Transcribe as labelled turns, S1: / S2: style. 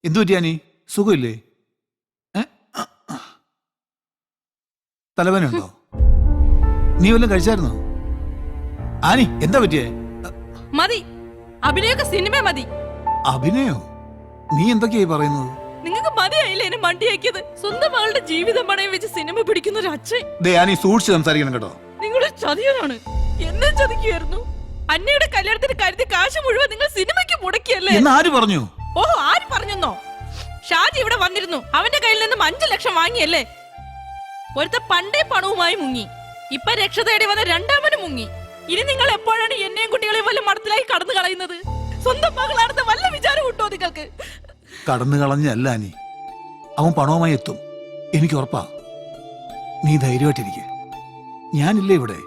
S1: എന്തു പറ്റിയാനി? സുഖമില്ലേ? തലവേനുണ്ടോ? നീ വല്ലതും കഴിച്ചായിരുന്നോ? ആനി എന്താ പറ്റിയേ?
S2: മതി, അഭിനയൊക്കെ സിനിമ മതി.
S1: അഭിനയോ? നീ എന്തൊക്കെയായി പറയുന്നത്?
S2: നിങ്ങൾക്ക് മതിയായില്ലേ എന്നെ മണ്ടിയാക്കിയത്? സ്വന്തം മകളുടെ ജീവിതം പണയം വെച്ച് സിനിമ പിടിക്കുന്ന ഒരു അച്ഛൻ.
S1: ആനി സൂക്ഷിച്ച് സംസാരിക്കണം കേട്ടോ.
S2: നിങ്ങളുടെ ചതിയനാണ്. എന്നെ ചതിക്കുകയായിരുന്നു. അന്നയുടെ കല്യാണത്തിന് കരുതി കാശ് മുഴുവൻ നിങ്ങൾ സിനിമയ്ക്ക് മുടക്കിയല്ലേ?
S1: ആര് പറഞ്ഞു?
S2: ഓഹോ, ആര് പറഞ്ഞെന്നോ? ഷാജി ഇവിടെ വന്നിരുന്നു. അവന്റെ കയ്യിൽ നിന്നും 5 ലക്ഷം വാങ്ങിയല്ലേ? ഒരുത്ത പണ്ടേ പണവുമായി മുങ്ങി. ഇപ്പൊ രക്ഷ തേടി വന്ന രണ്ടാമനും മുങ്ങി. ഇനി നിങ്ങൾ എപ്പോഴാണ് എന്നെയും കുട്ടികളെയും വല്ല മടത്തിലായി കടന്നു കളയുന്നത്? സ്വന്തം മകളാണെന്ന് വല്ല വിചാരം കിട്ടോ നിങ്ങൾക്ക്?
S1: കടന്നു കളഞ്ഞല്ല ആനി, അവൻ പണവുമായി എത്തും, എനിക്ക് ഉറപ്പാ. നീ ധൈര്യമായിട്ടിരിക്കെ, ഞാനില്ലേ ഇവിടെ.